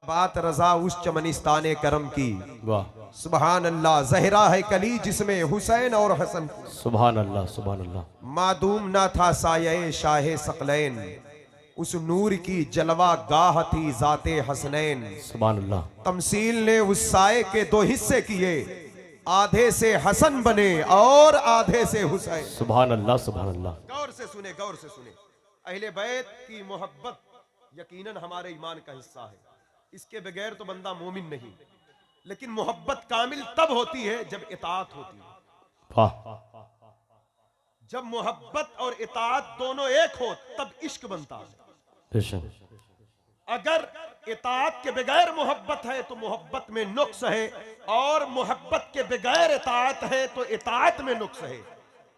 बात रजा उस चमनिस्ताने करम की। वाह सुबहान अल्लाह। जहरा है कली जिसमें हुसैन और हसन। सुभान अल्लाह सुभान अल्लाह। मादूम ना था साये शाहे सकलैन, उस नूर की जलवा गाह थी जाते हसनैन। सुभान अल्लाह। तमसील ने उस साये के दो हिस्से किए, आधे से हसन बने और आधे से हुसैन। सुभान अल्लाह सुभान अल्लाह। गौर से सुने, गौर से सुने। अहले बैत की मोहब्बत यकीनन हमारे ईमान का हिस्सा है, इसके बगैर तो बंदा मोमिन नहीं। लेकिन मोहब्बत कामिल तब होती है जब इताअत होती है। वाह। जब मोहब्बत और इताअत दोनों एक हो तब इश्क बनता है। अगर इताअत के बगैर मोहब्बत है तो मोहब्बत में नुक्स है, और मोहब्बत के बगैर इताअत है तो इताअत में नुक्स है।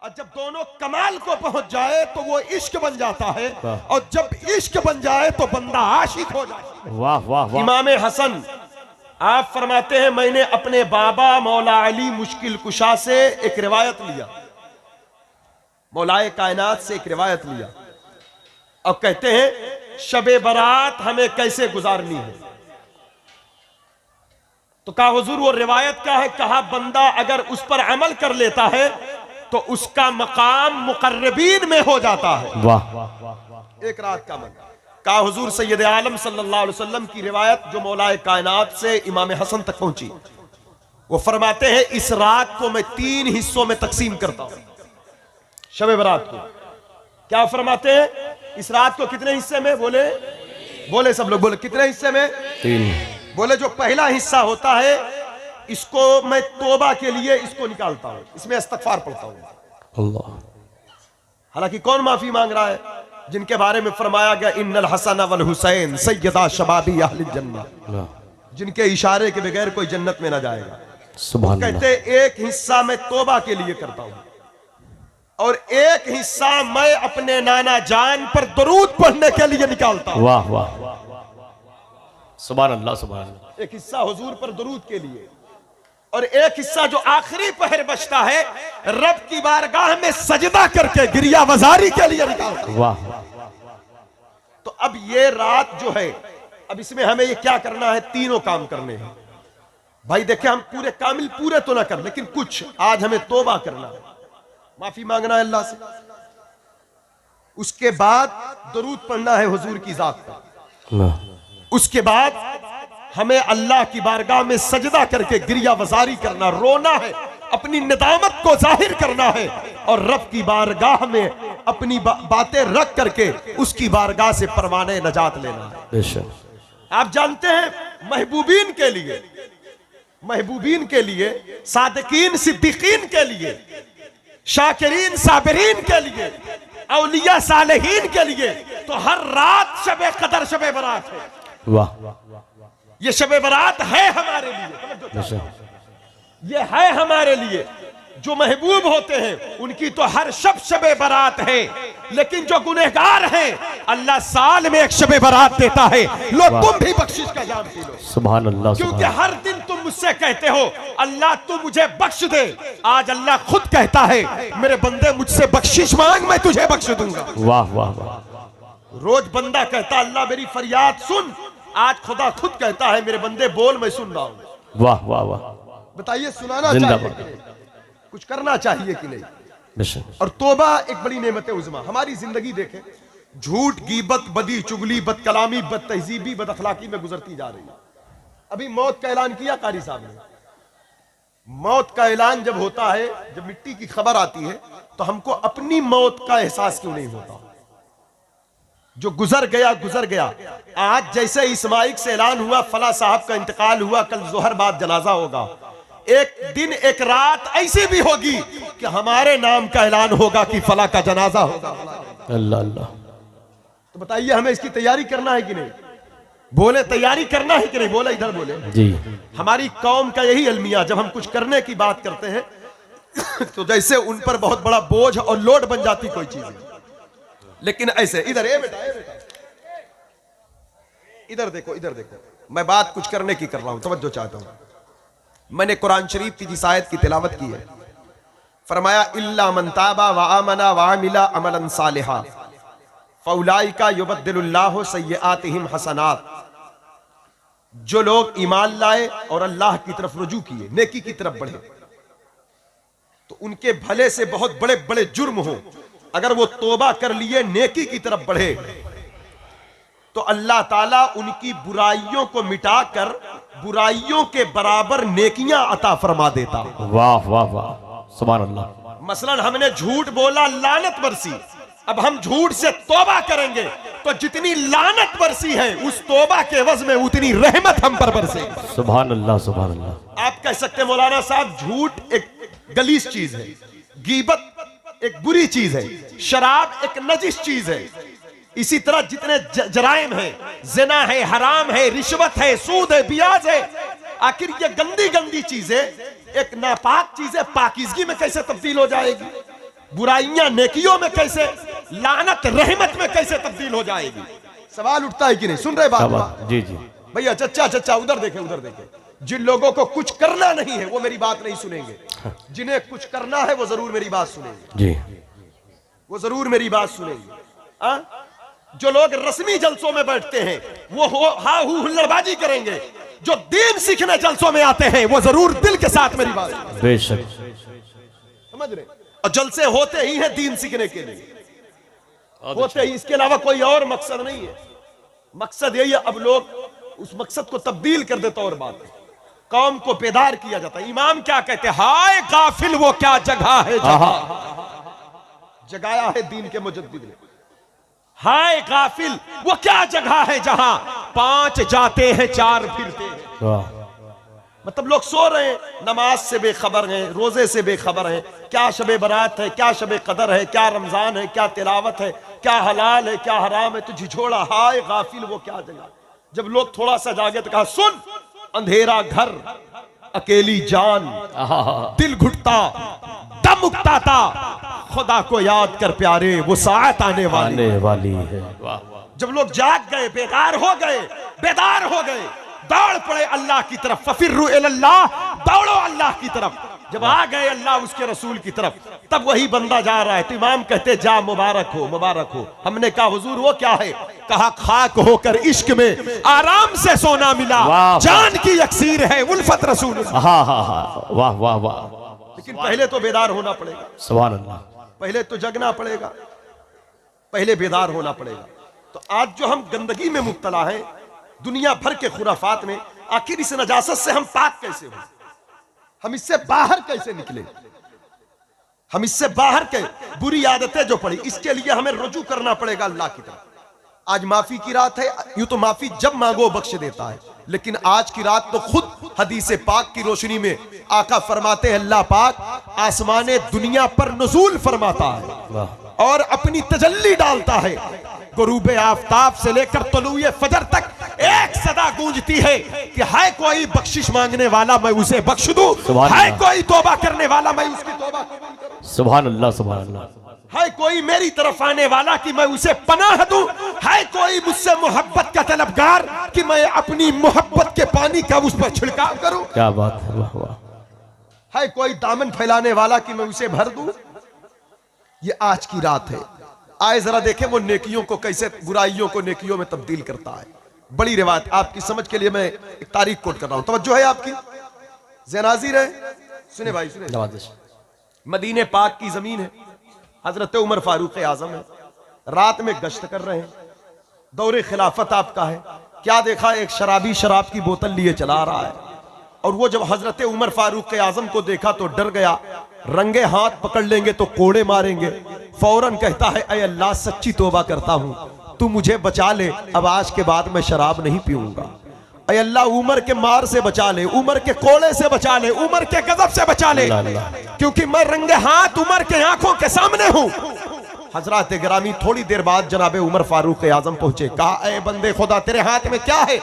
और जब दोनों कमाल को पहुंच जाए तो वो इश्क बन जाता है, और जब इश्क बन जाए तो बंदा आशिक हो जाता है। वाह वाह वाह। इमाम हसन आप फरमाते हैं, मैंने अपने बाबा मौला अली मुश्किल कुशा से एक रिवायत लिया, मौलाए कायनात से एक रिवायत लिया, और कहते हैं शबे बारात हमें कैसे गुजारनी है। तो कहा हुजूर वो रिवायत क्या है? कहा बंदा अगर उस पर अमल कर लेता है तो उसका मकाम मुकर्रबीन में हो जाता है। वाह। एक रात का अमल। कहा हुजूर सैयद आलम सल्लल्लाहु अलैहि वसल्लम की रिवायत जो मौलाए कायनात से इमाम हसन तक पहुंची, वो फरमाते हैं इस रात को मैं 3 हिस्सों में तकसीम करता हूं। शबे बारात को क्या फरमाते हैं? इस रात को कितने हिस्से में? बोले बोले सब लोग बोले कितने हिस्से में? 3। बोले जो पहला हिस्सा होता है इसको मैं तौबा के लिए इसको निकालता हूं, इसमें इस्तगफार पढ़ता हूं। अल्लाह। हालांकि कौन माफी मांग रहा है? जिनके बारे में फरमाया गया इन्नल हसन वल हुसैन सैयदा शबाबी अहलिल जन्नह, जिनके इशारे के बगैर कोई जन्नत में ना जाएगा। सुभान अल्लाह। कहते एक हिस्सा मैं तौबा के लिए करता हूं और एक हिस्सा मैं अपने नाना जान पर दरूद पढ़ने के लिए निकालता हूं। वाह वाह। सुभान अल्लाह सुभान अल्लाह। एक हिस्सा हुजूर पर दरूद के लिए, और एक हिस्सा जो आखिरी पहर बचता है रब की बारगाह में सजदा करके गिरिया वजारी के लिए निकालता हूं। वाह। तो अब ये रात जो है, अब इसमें हमें ये क्या करना है? तीनों काम करने हैं भाई। देखें हम पूरे कामिल पूरे तो ना कर, लेकिन कुछ आज हमें तौबा करना है, माफी मांगना है अल्लाह से। उसके बाद दरूद पढ़ना है हुजूर की जात पर। उसके बाद हमें अल्लाह की बारगाह में सजदा करके गिरिया वजारी करना, रोना है, अपनी निदामत को जाहिर करना है, और रब की बारगाह में अपनी बातें रख करके उसकी बारगाह से परवाने नजात लेना है। आप जानते हैं महबूबीन के लिए, महबूबीन के लिए, सादिकीन सिद्दीकीन के लिए, शाकिरीन साबिरीन के लिए, औलिया सालेहीन के लिए तो हर रात शबे कदर शबे बरात है। वाह। ये शबे बरात है हमारे लिए, ये है हमारे लिए। जो महबूब होते हैं उनकी तो हर शबे बरात है, लेकिन जो गुनहगार हैं अल्लाह साल में एक शबे बरात देता है। लो तुम भी बख्शिश का जाम पी लो। सुभान अल्लाह। क्योंकि हर दिन तुम मुझसे कहते हो अल्लाह तू मुझे बख्श दे, आज अल्लाह खुद कहता है मेरे बंदे मुझसे बख्शिश मांग, मैं तुझे बख्श दूंगा। वाह वाह वाह। रोज बंदा कहता अल्लाह मेरी फरियाद सुन, आज खुदा खुद कहता है मेरे बंदे बोल, मैं सुन रहा हूं। वाह वाह वाह। बताइए सुनाना चाहिए, कुछ करना चाहिए कि नहीं? और तौबा एक बड़ी नेमत है उज़्मा। हमारी जिंदगी देखें, झूठ गीबत बदी चुगली बद कलामी बद तहजीबी बद अखलाकी में गुजरती जा रही है। अभी मौत का ऐलान किया कारी साहब ने। मौत का ऐलान जब होता है, जब मिट्टी की खबर आती है, तो हमको अपनी मौत का एहसास क्यों नहीं होता? जो गुजर गया गुजर गया। आज जैसे इस माइक से ऐलान हुआ फला साहब का इंतकाल हुआ, कल जोहर बाद जनाजा होगा, एक दिन एक रात ऐसी भी होगी कि हमारे नाम का ऐलान होगा कि फला का जनाजा होगा। अल्लाह अल्लाह। तो बताइए हमें इसकी तैयारी करना है कि नहीं? बोले तैयारी करना है कि नहीं? बोले इधर बोले जी। हमारी कौम का यही अलमिया, जब हम कुछ करने की बात करते हैं तो जैसे उन पर बहुत बड़ा बोझ और लोड बन जाती कोई चीज। लेकिन ऐसे इधर बेटा इधर देखो, इधर देखो, मैं बात कुछ करने की कर रहा हूं, तवज्जो चाहता हूं। मैंने कुरान शरीफ की जिस आयत की तिलावत की है, फरमाया इल्ला मन ताबा व आमना व अमिला अमलन सालिहा फउलाइका युबद्दिलुल्लाहु सय्यआतिहिम हसनात। जो लोग ईमान लाए और अल्लाह की तरफ रुजू किए, नेकी की तरफ बढ़े, तो उनके भले से बहुत बड़े बड़े जुर्म हो, अगर वो तौबा कर लिए नेकी की तरफ बढ़े तो अल्लाह ताला उनकी बुराइयों को मिटाकर बुराइयों के बराबर नेकियां अता फरमा देता। वाह वाह वाह, सुभान अल्लाह। मसलन हमने झूठ बोला, लानत बरसी, अब हम झूठ से तौबा करेंगे तो जितनी लानत बरसी है उस तौबा के एवज में उतनी रहमत हम पर बरसे। सुभान अल्लाह सुभान अल्लाह। आप कह सकते हैं मौलाना साहब झूठ एक गलीस चीज है, गीबत एक बुरी चीज है, शराब एक नजिस चीज है, इसी तरह जितने जराइम है, जिना है, हराम है, रिश्वत है, सूद है, ब्याज है, आखिर ये गंदी गंदी चीजें एक नापाक चीजें पाकीज़गी में कैसे तब्दील हो जाएगी? बुराइयां नेकियों में कैसे, लानत रहमत में कैसे तब्दील हो जाएगी? सवाल उठता है कि नहीं? सुन रहे बात? जी जी भैया, चच्चा चच्चा उधर देखे, उधर देखे। जिन लोगों को कुछ करना नहीं है वो मेरी बात नहीं सुनेंगे, जिन्हें कुछ करना है वो जरूर मेरी बात सुनेंगे जी, वो जरूर मेरी बात सुनेंगे। जो लोग रस्मी जलसों में बैठते हैं वो हा हू हुल्लड़बाजी करेंगे, जो दीन सीखने जलसों में आते हैं वो जरूर दिल के साथ मेरी बात, बेशक, समझ रहे? और जलसे होते ही हैं दीन सीखने के लिए, होते ही, इसके अलावा कोई और मकसद नहीं है। मकसद यही है, अब लोग उस मकसद को तब्दील कर देते और बात है, कौम को बेदार किया जाता है। इमाम क्या कहते हैं? हाय गाफिल वो क्या जगह है जगाया है दीन के मुजद्दिद ने। हाय गाफिल वो क्या जगह है जहां 5 जाते हैं 4 फिरते हैं। मतलब लोग सो रहे हैं, नमाज से बेखबर हैं, रोजे से बेखबर हैं, क्या शबे बरात है, क्या शबे कदर है, क्या रमजान है, क्या तिलावत है, क्या हलाल है, क्या हराम है, तो झिझोड़ा हाय गाफिल वो क्या जगह। जब लोग थोड़ा सा जागे तो कहा, सुन, अंधेरा घर, अकेली जान, दिल घुटता, दम उकताता, खुदा को याद कर प्यारे, वो साथ आने वाली है। जब लोग जाग गए, बेदार हो गए, दौड़ पड़े अल्लाह की तरफ, फफिर्रु इलल्लाह, दौड़ो अल्लाह की तरफ। जब आ गए अल्लाह उसके रसूल की तरफ, तब वही बंदा जा रहा है तो इमाम कहते, जा मुबारक हो, मुबारक हो। हमने कहा हुजूर वो क्या है? कहा खाक होकर इश्क में आराम से सोना मिला, जान की अक्सीर है उल्फत रसूल। वाह वाह वाह। लेकिन पहले तो बेदार होना पड़ेगा, सुभान अल्लाह, पहले तो जगना पड़ेगा, पहले बेदार होना पड़ेगा। तो आज जो हम गंदगी में मुब्तला हैं, दुनिया भर के खुराफात में, आखिर इस नजासत से हम पाक कैसे हो? हम इससे बाहर कैसे निकले? हम इससे बाहर के बुरी आदतें जो पड़ी, इसके लिए हमें रुजू करना पड़ेगा अल्लाह की तरफ। आज माफी की रात है, यूं तो माफी जब मांगो बख्श देता है, लेकिन आज की रात तो खुद हदीस पाक की रोशनी में आका फरमाते हैं, अल्लाह पाक आसमाने दुनिया पर नुज़ूल फरमाता है और अपनी तजल्ली डालता है। गुरूब आफताब से लेकर तलूए फजर तक एक सदा गूंजती है कि है कोई बख्शिश मांगने वाला मैं उसे बख्श दूं, है कोई तौबा करने वाला मैं उसकी तौबा कबूल करूं, सुभान अल्लाह सुभान अल्लाह। है कोई मेरी तरफ आने वाला कि मैं उसे पनाह दूं, है कोई मुझसे मोहब्बत का तलबगार कि मैं अपनी मोहब्बत के पानी का उस पर छिड़काव करूं। क्या बात है, वाह वाह। है कोई दामन फैलाने वाला कि मैं उसे भर दूं। ये आज की रात है, आए जरा देखें वो नेकियों को कैसे, बुराइयों को नेकियों में तब्दील करता है। बड़ी रिवायत आपकी समझ के लिए मैं एक तारीख कोट कर रहा हूं, तवज्जो है आपकी, ज़ेनाज़ीर है, सुने भाई सुने। मदीने पाक की जमीन है, हजरत उमर फारूक आजम है, रात में गश्त कर रहे हैं, दौरे खिलाफत आपका है। क्या देखा? एक शराबी शराब की बोतल लिए चला रहा है, और वो जब हजरत उमर फारूक आजम को देखा तो डर गया, रंगे हाथ पकड़ लेंगे तो कोड़े मारेंगे। फौरन कहता है, ऐ अल्लाह सच्ची तौबा करता हूं, तू मुझे बचा ले, अब आज के बाद मैं शराब नहीं पीऊंगा। ऐ अल्लाह उमर के मार से बचा ले, उमर के कोड़े से बचा ले, उमर के गजब से बचा ले, क्योंकि मैं रंगे हाथ उमर के आंखों के सामने हूं। हजरत गिरामी थोड़ी देर बाद जनाबे उमर फारूक आजम पहुंचे, कहा, ऐ बंदे खुदा तेरे हाथ में क्या है?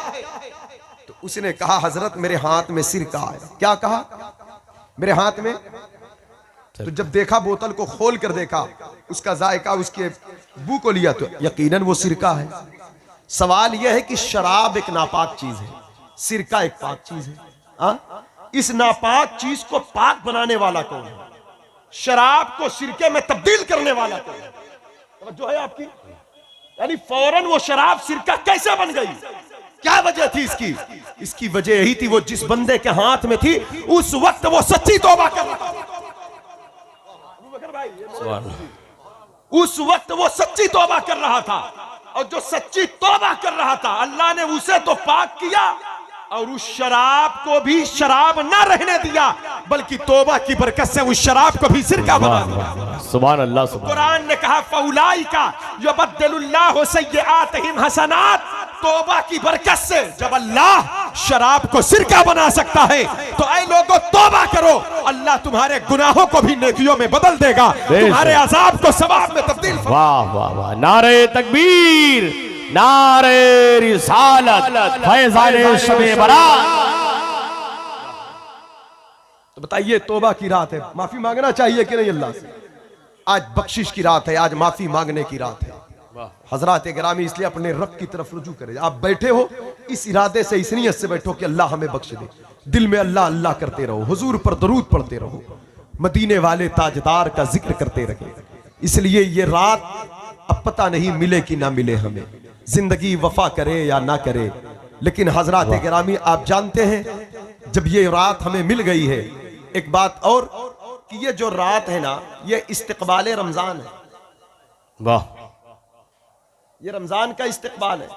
तो उसने कहा, हजरत मेरे हाथ में सिरका है। क्या कहा? मेरे हाथ में। तो जब देखा, बोतल को खोल कर देखा, उसका जायका, उसके बू को लिया तो यकीनन वो सिरका है। सवाल यह है कि शराब एक नापाक चीज है, सिरका एक पाक चीज है। इस नापाक चीज को पाक बनाने वाला कौन है? शराब को सिरके में तब्दील करने वाला कौन है? जो है आपकी, यानी फौरन वो शराब सिरका कैसे बन गई? क्या वजह थी इसकी? इसकी वजह यही थी, वो जिस बंदे के हाथ में थी उस वक्त वो सच्ची तौबा कर रहा था। उस वक्त वो सच्ची तौबा कर रहा था, और जो सच्ची तौबा कर रहा था अल्लाह ने उसे तो पाक किया और उस शराब को भी शराब ना रहने दिया, बल्कि तौबा की बरकत से उस शराब को भी सिरका बना दिया। सुभान अल्लाह। कुरान ने कहा फौलाइका युबद्दिलुल्लाहु सय्यिआतिहिम हसनात। तौबा की बरकत से जब अल्लाह शराब को सिरका बना सकता है तो ऐ लोगों तौबा करो, अल्लाह तुम्हारे गुनाहों को भी नेकियों में बदल देगा, तुम्हारे अजाब को सवाब में तब्दील। वाह वाह वाह, नारे तकबीर, नारे रिसालत, फैज़ाने शबे बारात। तो बताइए तौबा की रात है, माफी मांगना चाहिए कि नहीं अल्लाह से? आज बख्शिश की रात है, आज माफी मांगने की रात है। हजरात गिरामी, इसलिए अपने रब की तरफ रुजू करें। आप बैठे हो इस इरादे से, इस नीयत से बैठो कि अल्लाह हमें बख्श दे। दिल में अल्लाह अल्लाह करते रहो, हुजूर पर दरूद पढ़ते रहो, मदीने वाले ताजदार का जिक्र करते रहे। इसलिए ये रात अब पता नहीं मिले कि ना मिले, हमें जिंदगी वफा करे या ना करे, लेकिन हजरात गिरामी आप जानते हैं जब ये रात हमें मिल गई है, एक बात और कि ये जो रात है ना, ये इस्तकबाल रमजान है। वाह, ये रमजान का इस्तकबाल है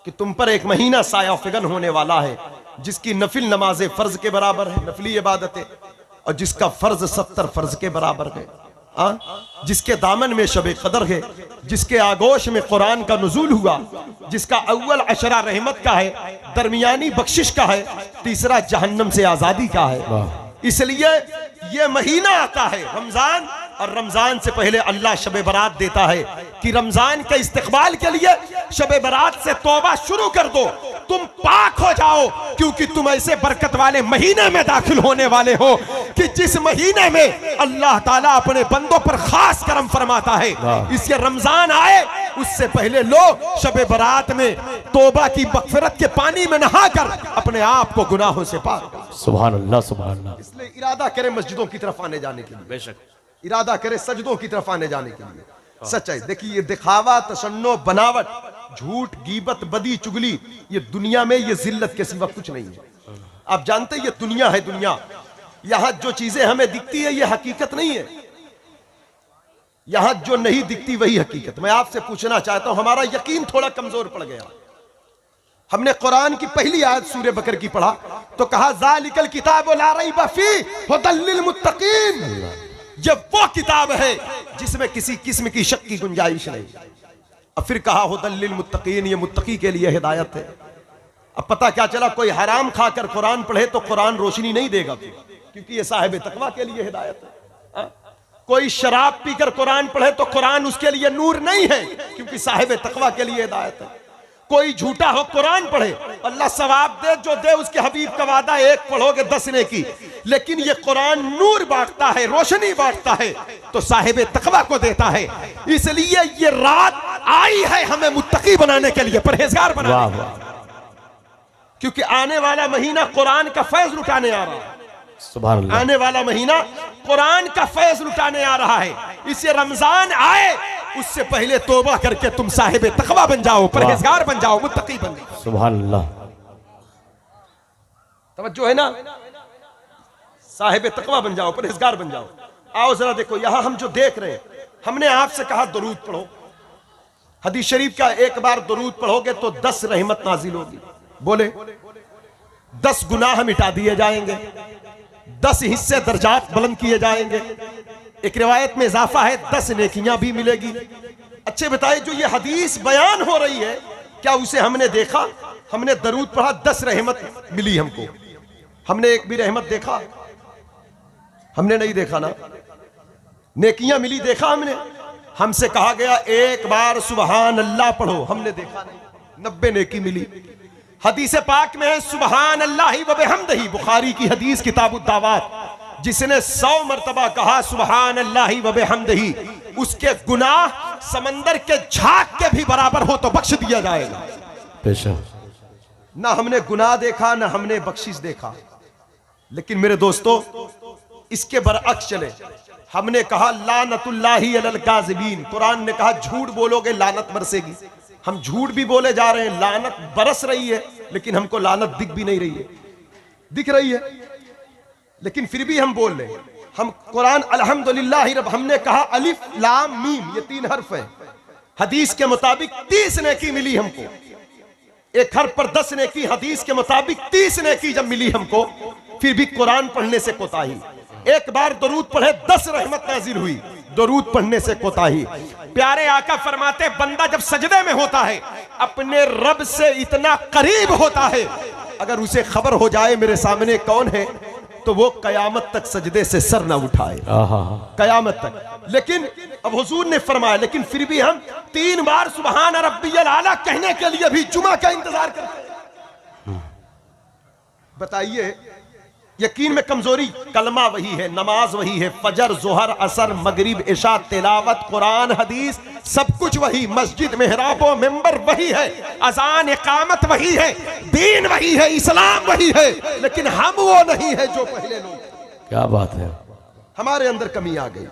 कि तुम पर एक महीना साया फिगन होने वाला है, जिसकी नफिल नमाजें फर्ज के बराबर है, नफली इबादतें, और जिसका फर्ज 70 फर्ज के बराबर है, जिसके दामन में शबे कदर है, जिसके आगोश में कुरान का नुज़ूल हुआ, जिसका अव्वल अशरा रहमत का है, दरमियानी बख्शिश का है, तीसरा जहन्नम से आजादी का है। इसलिए ये महीना आता है रमजान, और रमजान से पहले अल्लाह शबे बरात देता है कि रमजान के इस्तकबाल के लिए शबे बरात से तौबा शुरू कर दो, तुम पाक हो जाओ, क्योंकि तुम ऐसे बरकत वाले महीने में दाखिल होने वाले हो कि जिस महीने में अल्लाह ताला अपने बंदों पर खास करम फरमाता है। इसलिए रमजान आए उससे पहले लोग शबे बरात में तौबा की मग़फ़िरत के पानी में नहाकर अपने आप को गुनाहों से पाक। सुभान अल्लाह, सुभान अल्लाह। इसलिए इरादा करें मस्जिदों की तरफ आने जाने के लिए, बेशक इरादा करे सजदों की तरफ आने जाने के लिए। सच्चाई देखिए, ये दिखावा, तशन्नो, बनावट, झूठ, गीबत, बदी, चुगली, ये दुनिया में ये जिल्लत के सिवा कुछ नहीं है। आप जानते हैं ये दुनिया है, दुनिया यहां जो चीजें हमें दिखती है ये हकीकत नहीं है, यहां जो नहीं दिखती वही हकीकत। मैं आपसे पूछना चाहता हूं, हमारा यकीन थोड़ा कमजोर पड़ गया। हमने कुरान की पहली आयत सूरह बकर की पढ़ा तो कहा ज़ालिकल किताबु ला रैब फीह हुदल लिल मुत्तकीन। ये वो किताब है जिसमें किसी किस्म की शक की गुंजाइश नहीं। अब फिर कहा हुदल लिल मुत्तकीन, ये मुत्तकी के लिए हिदायत है। अब पता क्या चला, कोई हराम खाकर कुरान पढ़े तो कुरान रोशनी नहीं देगा, क्योंकि ये साहिब तकवा के लिए हिदायत है। कोई शराब पीकर कुरान पढ़े तो कुरान उसके लिए नूर नहीं है, क्योंकि साहिब तकवा के लिए हिदायत है। कोई झूठा हो कुरान पढ़े, अल्लाह सवाब दे जो दे, उसके हबीब का वादा, एक पढ़ोगे 10 नेकी, लेकिन ये कुरान नूर बांटता है, रोशनी बांटता है, तो साहिब तकवा को देता है। इसलिए ये रात आई है हमें मुत्तकी बनाने के लिए, परहेजगार बनाने के लिए, क्योंकि आने वाला महीना कुरान का फैज लुटाने आ रहा है। सुभान अल्लाह। आने वाला महीना कुरान का फैज लुटाने आ रहा है। इससे रमजान आए उससे पहले तौबा करके तुम साहिब तकवा बन जाओ, परहेजगार बन जाओ, मुत्तकी बन जाओ। सुभान अल्लाह। तवज्जो है ना, साहिब तकवा बन जाओ, परहेजगार बन जाओ। आओ जरा देखो, यहां हम जो देख रहे हैं, हमने आपसे कहा दरूद पढ़ो। हदीस शरीफ का एक बार दरूद पढ़ोगे तो 10 रहमत नाजिल होगी। बोले 10 गुनाह मिटा दिए जाएंगे, 10 हिस्से दर्जात बुलंद किए जाएंगे। एक रिवायत में इजाफा है 10 नेकियां भी मिलेगी। अच्छे बताइए, जो ये हदीस बयान हो रही है, क्या उसे हमने देखा? हमने दरूद पढ़ा, 10 रहमत मिली हमको। हमने एक भी रहमत देखा? हमने नहीं देखा ना। नेकियां मिली देखा हमने? हमसे कहा गया एक बार सुबहान अल्लाह पढ़ो, हमने देखा नहीं। 90 नेकी मिली। हदीस पाक में है सुबहान अल्लाहि व बिहम्दिही, बुखारी की हदीस किताबुद दावात, जिसने 100 मरतबा कहा सुबहान अल्लाहि व बिहम्दिही, उसके गुनाह समंदर के झाग के भी बराबर हो तो बख्श दिया जाएगा। ना हमने गुनाह देखा, ना हमने बख्शिश देखा। लेकिन मेरे दोस्तों, इसके बरअक्स चले। हमने कहा लानतुल्लाहि अलल काज़िबीन, कुरान ने कहा झूठ बोलोगे लानत बरसेगी। हम झूठ भी बोले जा रहे हैं, लानत बरस रही है, लेकिन हमको लानत दिख भी नहीं रही है। दिख रही है लेकिन फिर भी हम बोल रहे हैं। हम कुरान अल्हम्दुलिल्लाह रब, हमने कहा अलिफ लाम मीम, ये 3 हर्फ है। हदीस के मुताबिक 30 नेकी मिली हमको, एक हर्फ पर 10 नेकी। हदीस के मुताबिक 30 नेकी जब मिली हमको, फिर भी कुरान पढ़ने से कोताही। एक बार दरूद पढ़े 10 रहमत नाजिल हुई, दरूद पढ़ने से कोताही। प्यारे आका फरमाते, बंदा जब सजदे में होता है अपने रब से इतना करीब होता है, अगर उसे खबर हो जाए मेरे सामने कौन है, तो वो कयामत तक सजदे से सर ना उठाए, कयामत तक। लेकिन अब हुजूर ने फरमाया, लेकिन फिर भी हम 3 बार सुबहान रब्बियल आला कहने के लिए भी जुमा का इंतजार करते हैं। बताइए, यकीन में कमजोरी, कलमा वही है, नमाज वही है, फजर जोहर असर मगरिब इशा तिलावत कुरान हदीस सब कुछ वही, मस्जिद मेहराबो मेंबर वही है, अजान इकामत वही है, दीन वही है, इस्लाम वही है, लेकिन हम वो नहीं है जो पहले लोग। क्या बात है। हमारे अंदर कमी आ गई,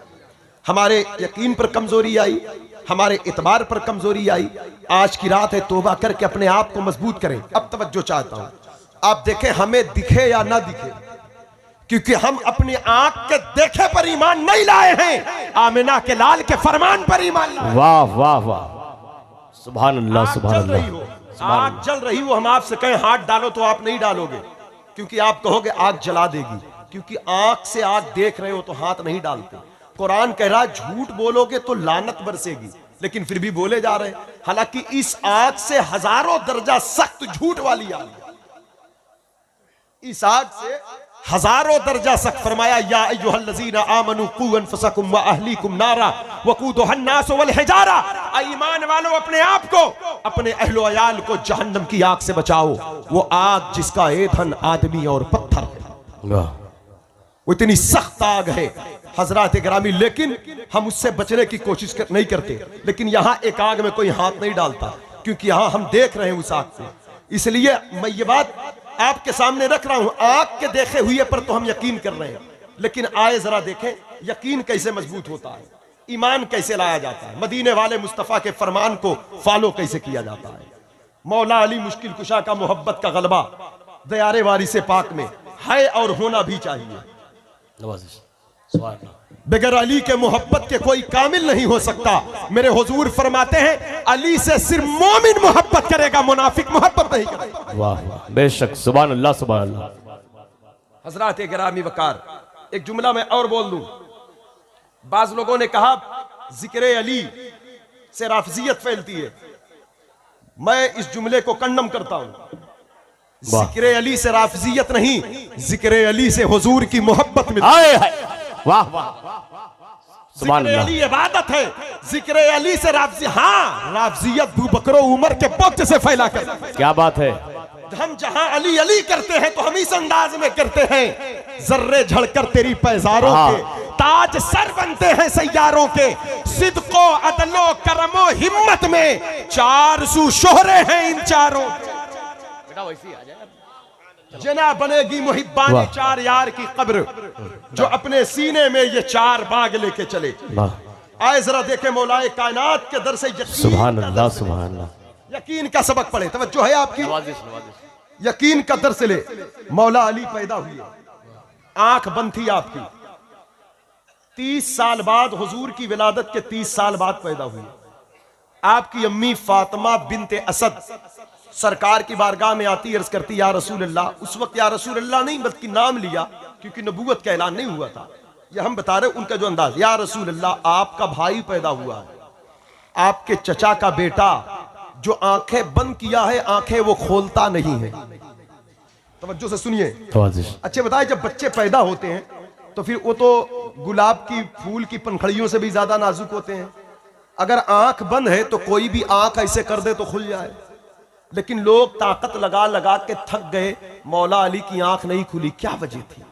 हमारे यकीन पर कमजोरी आई, हमारे इतबार पर कमजोरी आई। आज की रात है, तौबा करके अपने आप को मजबूत करें। अब तवज्जो चाहता हूं, आप देखें हमें दिखे या ना दिखे, क्योंकि हम अपनी आंख के देखे पर ईमान नहीं लाए हैं, आमिना के लाल के फरमान पर ईमान लाए। वाह वाह वाह, सुभान अल्लाह सुभान अल्लाह। आग जल रही हो, हम आपसे कहें हाथ डालो तो आप नहीं डालोगे, क्योंकि आप कहोगे आग जला देगी, क्योंकि आंख से आग देख रहे हो तो हाथ नहीं डालते। कुरान कह रहा झूठ बोलोगे तो लानत बरसेगी, लेकिन फिर भी बोले जा रहे हैं। हालांकि इस आग से हजारों दर्जा सख्त झूठ वाली आग, इस आग से हजारों दर्जा सख्त। फरमाया या अय्युहल्लज़ीना आमनू कू अनफुसकुम व अहलीकुम नारा वक़ूदुहन नास वल हिजारा। ईमान वालों, अपने आप को, अपने अहलो अयाल को जहन्नम की आग से बचाओ। वो आग जिसका ईंधन आदमी और पत्थर है, वो इतनी सख्त आग है हजरात गिरामी, लेकिन हम उससे बचने की कोशिश नहीं करते। लेकिन यहां एक आग में कोई हाथ नहीं डालता, क्योंकि यहां हम देख रहे हैं उस आग को। इसलिए मैं ये बात आपके सामने रख रहा हूं, आग के देखे हुए पर तो हम यकीन कर रहे हैं, लेकिन आए जरा देखें यकीन कैसे मजबूत होता है, ईमान कैसे लाया जाता है, मदीने वाले मुस्तफा के फरमान को फॉलो कैसे किया जाता है। मौला अली मुश्किल कुशा का मोहब्बत का गलबा दयारे वारी से पाक में है और होना भी चाहिए। बगैर अली के मोहब्बत के कोई कामिल नहीं हो सकता। मेरे हुजूर फरमाते हैं अली से सिर्फ मोमिन मोहब्बत करेगा, मुनाफिक मोहब्बत नहीं करेगा। वाह वाह, बेशक, सुभान अल्लाह सुभान अल्लाह। हजरात गिरामी वकार, एक जुमला मैं और बोल दूं। बाज लोगों ने कहा जिक्र अली से राफजियत फैलती है, मैं इस जुमले को कंडम करता हूं। जिक्र अली से राफजियत नहीं, जिक्र अली से हुजूर की मोहब्बत मिलती है। वाह वाह, सुभान अल्लाह। अली इबादत है, जिक्र अली से राफजी, हाँ राफजियत बू बकरो उमर के वक्त से फैला कर। क्या बात है। हम जहां अली अली करते हैं तो हम इस अंदाज में करते हैं, जर्रे झड़कर तेरी पैजारों के ताज सर बनते हैं सैयारों के, सिद्को अदलो करमो हिम्मत में 400 शोहरे हैं इन चारों। बेटा वैसी आ जाए, जना बनेगी मुहिब्बान 4 यार की कब्र, जो अपने सीने में ये 4 बाग लेके चले। आए जरा देखे मौलाए कायनात के दर से सुभान अल्लाह सुभान अल्लाह, यकीन का सबक पढ़े। तवज्जो है आपकी, यकीन का दर से ले। मौला अली पैदा हुए, आंख बंद थी आपकी, 30 साल बाद हुजूर की विलादत के 30 साल बाद पैदा हुई। आपकी अम्मी फातिमा बिनते असद सरकार की बारगाह में आती, अर्ज करती या रसूल अल्लाह। उस वक्त या रसूल अल्लाह नहीं बल्कि नाम लिया, क्योंकि नबूवत का ऐलान नहीं हुआ था। ये हम बता रहे उनका जो अंदाज, या रसूल अल्लाह आपका भाई पैदा हुआ है, आपके चचा का बेटा जो आंखें बंद किया है, आंखें वो खोलता नहीं है। तवज्जो से सुनिए। अच्छे बताए, जब बच्चे पैदा होते हैं तो फिर वो तो गुलाब की फूल की पंखड़ियों से भी ज्यादा नाजुक होते हैं। अगर आंख बंद है तो कोई भी आंख ऐसे कर दे तो खुल जाए, लेकिन लोग ताकत लगा लगा के थक गए, मौला अली की आंख नहीं खुली। क्या वजह थी?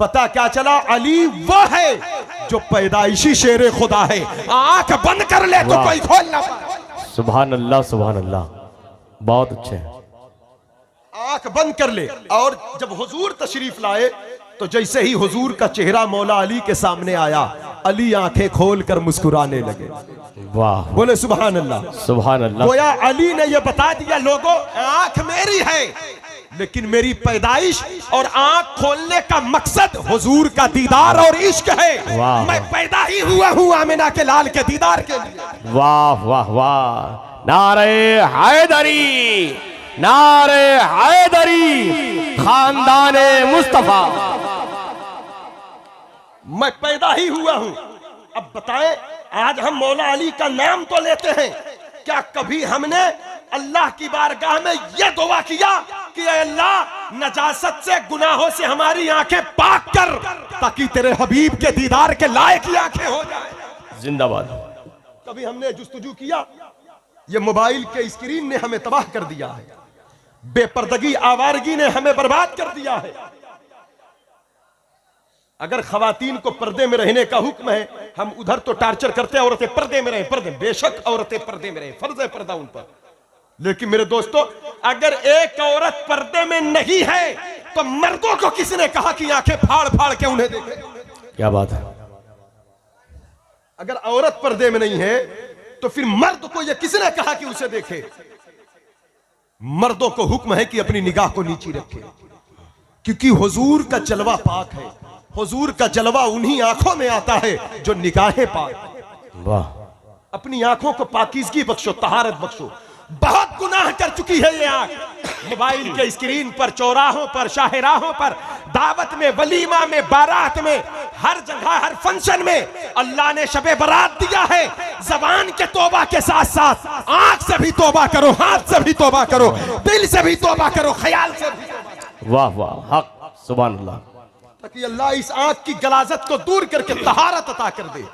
पता क्या चला? अली वो है जो पैदाइशी शेरे खुदा है, आंख बंद कर ले तो कोई खोल ना पाए। सुभान अल्लाह सुभान अल्लाह, बहुत अच्छे। आंख बंद कर ले। और जब हुजूर तशरीफ लाए तो जैसे ही हुजूर का चेहरा मौला अली के सामने आया, अली आंखें खोलकर मुस्कुराने लगे। वाह, बोले सुभान अल्लाह। सुभान अल्लाह। गोया अली ने यह बता दिया, लोगों आंख मेरी है, लेकिन मेरी पैदाइश और आंख खोलने का मकसद हुजूर का दीदार और इश्क है। वाह, मैं पैदा ही हुआ हूँ आमिना के लाल के दीदार के लिए। वाह वाह वाह, नारे हैदरी, नारे हैदरी, खानदाने मुस्तफा। मैं पैदा ही हुआ हूं। अब बताएं, आज हम मौला अली का नाम तो लेते हैं, क्या कभी हमने अल्लाह की बारगाह में यह दुआ किया कि ऐ अल्लाह नजासत से, गुनाहों से हमारी आंखें पाक कर, ताकि तेरे हबीब के दीदार के लायक ही आंखें हो जाए। जिंदाबाद। कभी हमने जुस्तजू किया? ये मोबाइल के स्क्रीन ने हमें तबाह कर दिया है, बेपर्दगी आवारगी ने हमें बर्बाद कर दिया है। अगर खवातीन को पर्दे में रहने का हुक्म है, हम उधर तो टार्चर करते हैं औरतें पर्दे में रहे, पर्दे, बेशक औरतें पर्दे में रहे, फर्ज है पर्दा उन पर। लेकिन मेरे दोस्तों, अगर एक औरत पर्दे में नहीं है तो मर्दों को किसने कहा कि आंखें फाड़ फाड़ के उन्हें देखे? क्या बात है। अगर औरत पर्दे में नहीं है तो फिर मर्द को यह किसने कहा कि उसे देखे? मर्दों को हुक्म है कि अपनी निगाह को नीची रखे, क्योंकि हुजूर का जलवा पाक है। हुजूर का जलवा उन्हीं आंखों में आता है जो निगाहें पाक। वाह। अपनी आंखों को पाकीज़गी बख्शो, तहारत बख्शो। बहुत गुनाह कर चुकी है ये आंख, मोबाइल के स्क्रीन पर, चौराहों पर, शाहराहों पर, दावत में, वलीमा में, बारात में, हर जगह, हर फंक्शन में अल्लाह ने शबे बरात दिया है। जबान के तौबा के साथ साथ आंख से भी तौबा करो, हाथ से भी तौबा करो, दिल से भी तौबा करो, ख्याल से भी। वाह वाह, हक, सुभान अल्लाह। ताकि अल्लाह इस आंख की गलाजत को दूर करके तहारत अता कर दे।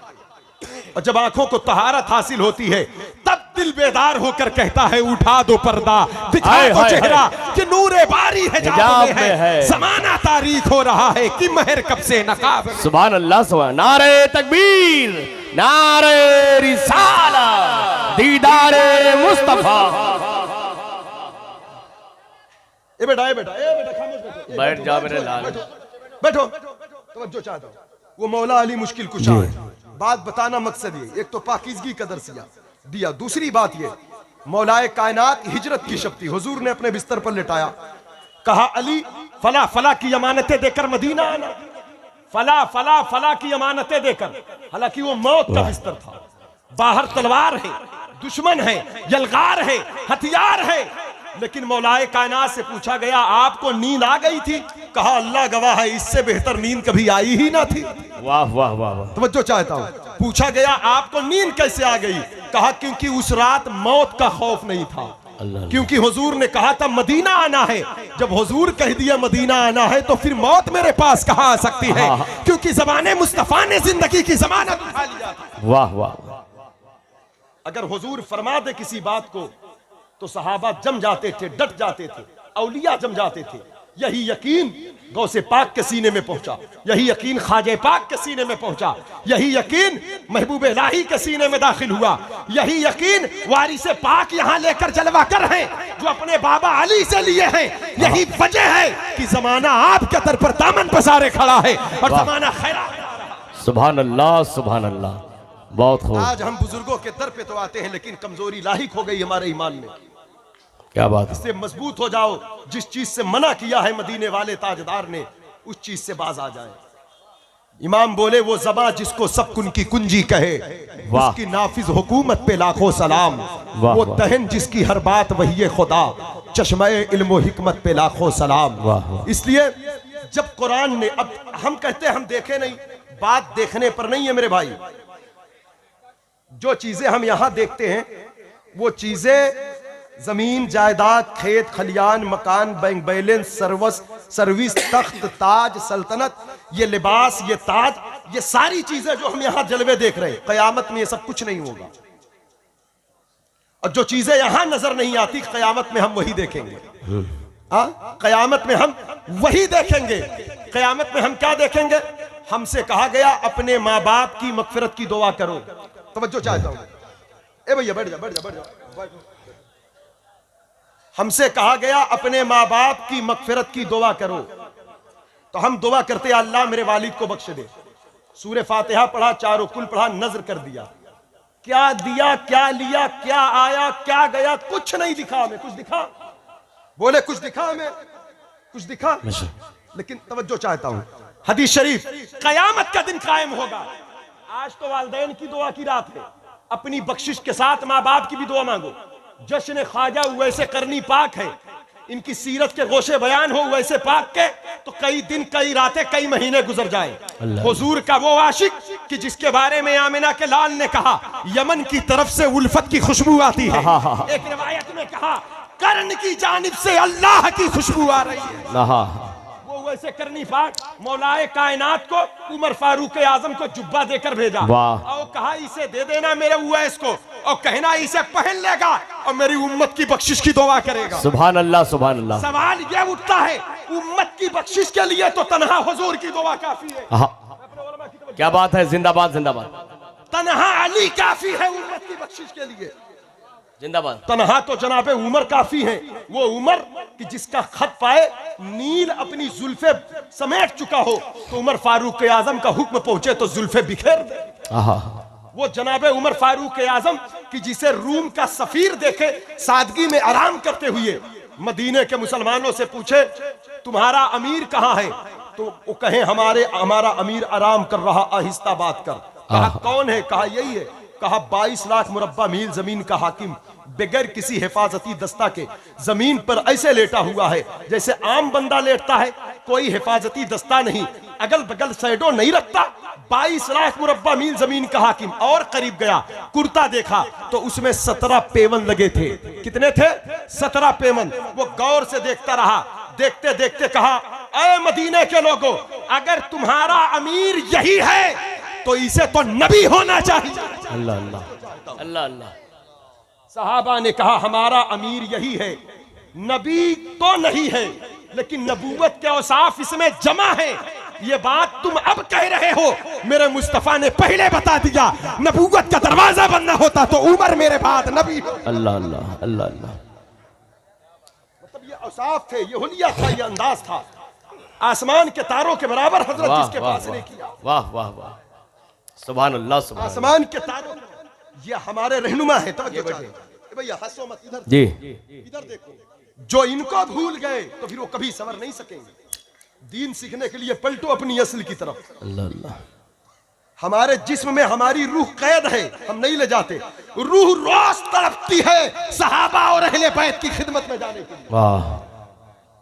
और जब आंखों को तहारत हासिल होती है, तब दिल बेदार होकर कहता है, उठा दो पर्दा, दिखा दो चेहरा कि नूरे बारी हिजाब में है। ज़माना तारीख हो रहा है कि महर कब से नकाब। सुभान अल्लाह, सुभान। नारे तकबीर, नारे रिसाला, दीदारे मुस्तफा। ए बेटा, ए बेटा, ए बेटा, खामोश बैठो, बैठ जा मेरे लाल। बैठो, तवज्जो चाहता हूं। वो मौला अली मुश्किल कुशा है। बात बताना मकसद ये, एक तो पाकीज़गी का दर्स दिया, दूसरी बात ये, मौलाए कायनात हिजरत की शब थी। हुजूर ने अपने बिस्तर पर लिटाया, कहा अली फला फला की अमानतें देकर मदीना आना, फला फला फला की अमानतें देकर। हालांकि वो मौत का बिस्तर था, बाहर तलवार है, दुश्मन है, यलगार है, हथियार है, लेकिन मौलाए कायनात से पूछा गया, आपको नींद आ गई थी? कहा अल्लाह गवाह है, इससे बेहतर नींद कभी आई ही ना थी। वाह वाह वाह वाह। तवज्जो चाहता हूं। पूछा गया, आपको नींद कैसे आ गई? कहा क्योंकि उस रात मौत का खौफ नहीं था, क्योंकि हुजूर ने कहा था मदीना आना है। जब हुजूर कह दिया मदीना आना है तो फिर मौत मेरे पास कहां आ सकती है? क्योंकि ज़माने मुस्तफा ने जिंदगी की जमानत उठा लिया था। वाह वाह। अगर हुजूर फरमा दे किसी बात को तो सहाबा जम जाते थे, डट जाते थे, औलिया जम जाते थे। यही यकीन गौसे पाक के सीने में पहुंचा, यही यकीन ख्वाजे पाक के सीने में पहुंचा, यही यकीन महबूब इलाही के सीने में दाखिल हुआ, यही यकीन वारिसे पाक यहां लेकर जलवा कर हैं जो अपने बाबा अली से लिए हैं। यही वजह है कि जमाना आपके दर पर दामन पसारे खड़ा है और जमाना खैरा। सुभान अल्लाह, सुभान अल्लाह। बहुत खूब। आज हम बुजुर्गों के दर पे तो आते हैं, लेकिन कमजोरी लाहिक हो गई हमारे ईमान में। क्या बात है। इससे मजबूत हो जाओ, जिस चीज से मना किया है मदीने वाले ताजदार ने, उस चीज से बाज आ जाए। इमाम बोले, वो ज़बां जिसको सब कुन की कुंजी कहे, उसकी नाफिज हुकूमत पे लाखों सलाम। वो दहन जिसकी हर बात वही खुदा, चश्मे इल्म व हिकमत पे लाखों सलाम। इसलिए जब कुरान ने, अब हम कहते हैं हम देखे नहीं, बात देखने पर नहीं है मेरे भाई। जो चीजें हम यहां देखते हैं वो चीजें जमीन, जायदाद, खेत खलियान, मकान, बैंक बैलेंस, सर्विस, तख्त, ताज, सल्तनत, ये लिबास, ये ताज, ये सारी चीजें जो हम यहां जलवे देख रहे हैं, कयामत में ये सब कुछ नहीं होगा। और जो चीजें यहां नजर नहीं आती, कयामत में हम वही देखेंगे। कयामत में हम वही देखेंगे। कयामत में हम क्या देखेंगे? हमसे कहा गया अपने माँ बाप की मगफिरत की दुआ करो। तवज्जो चाहता हूं। ए भैया बैठ जा, बैठ जा, बैठ जा। हमसे कहा गया अपने माँ बाप की मगफिरत की दुआ करो, तो हम दुआ करते अल्लाह मेरे वालिद को बख्श दे। सूरे फातिहा पढ़ा, चारों कुल पढ़ा, नजर कर दिया, क्या दिया, क्या लिया, क्या आया, क्या गया, कुछ नहीं दिखा हमें। कुछ दिखा? बोले कुछ दिखा हमें? कुछ दिखा? लेकिन तवज्जो चाहता हूं, हदीस शरीफ, कयामत का दिन कायम होगा। आज तो वालिदैन की दुआ की रात है, अपनी बख्शिश के साथ माँ बाप की भी दुआ मांगो। जश्न ख्वाजा वैसे करनी पाक है, इनकी सीरत के गोशे बयान हो वैसे पाक के, तो कई दिन, कई रातें, कई महीने गुजर जाए। हुजूर का वो आशिक कि जिसके बारे में आमिना के लाल ने कहा यमन की तरफ से उल्फत की खुशबू आती है। एक रिवायत में कहा कर्ण की जानिब से अल्लाह की खुशबू आ रही है। वो वैसे करनी पाक मौलाए कायनात को उमर फारूक आजम को जुब्बा देकर भेजा और कहा इसे दे देना मेरे उवैस को, और कहना इसे पहन लेगा और मेरी उम्मत की बख्शिश की दुआ करेगा। सुभान अल्लाह, सुभान अल्लाह। सवाल ये उठता है, उम्मत की बख्शिश के लिए तो तन्हा हुजूर की दुआ काफी है। क्या बात है, जिंदाबाद जिंदाबाद। तन्हा अली काफी है उम्मत की बख्शिश के लिए, जिंदाबाद। तन्हा तो जनाबे उमर काफी है। वो उमर कि जिसका खत पाए नील अपनी जुल्फे समेट चुका हो, तो उमर फारूक आजम का हुक्म पहुंचे तो जुल्फे बिखेर दे। वो जनाबे उमर फारूक आजम कि जिसे रूम का सफीर देखे सादगी में आराम करते हुए मदीने के मुसलमानों से पूछे तुम्हारा अमीर कहाँ है, तो वो कहे हमारा अमीर आराम कर रहा, आहिस्ता बात कर। कहा कौन है? कहा यही है। कहा 22 लाख मुरब्बा मील जमीन का हाकिम बगैर किसी हिफाजती दस्ता के जमीन पर ऐसे लेटा हुआ है जैसे आम बंदा लेटता है, कोई हिफाजती दस्ता नहीं, अगल बगल सैडो नहीं रखता। 22 लाख मुरब्बा मील जमीन का हाकिम। और करीब गया, कुर्ता देखा तो उसमें 17 पेवन लगे थे। कितने थे? 17 पेवन। वो गौर से देखता रहा, देखते देखते कहा ऐ मदीने के लोगों, अगर तुम्हारा अमीर यही है तो इसे तो नबी होना चाहिए। अल्लाह अल्लाह अल्लाह अल्लाह। सहाबा ने कहा हमारा अमीर यही है, नबी तो नहीं है लेकिन नबूवत के औसाफ इसमें जमा है। ये बात तुम अब कह रहे हो, मेरे मुस्तफा ने पहले बता दिया। नबूवत का दरवाजा बनना होता तो उमर मेरे बाद नबी हो। अल्लाह अल्लाह अल्लाह अल्लाह। मतलब ये औसाफ थे, ये हुलिया था, ये अंदाज था। आसमान के तारों के बराबर हजरत जिसके पास ने किया। वाह वाह वाह, सुभान अल्लाह, सुभान। आसमान के तारों, ये हमारे रहनुमा है। तो भैया हंसो मत, इधर जी, इधर देखो। जो इनको भूल गए तो फिर वो कभी सवर नहीं सकेंगे। दीन सीखने के लिए पलटो अपनी असल की तरफ। अल्लाह अल्लाह। हमारे जिस्म में हमारी रूह कैद है, हम नहीं ले जाते। रूह रोज तड़पती है सहाबा और अहले बैत की खिदमत में जाने के लिए। वाह,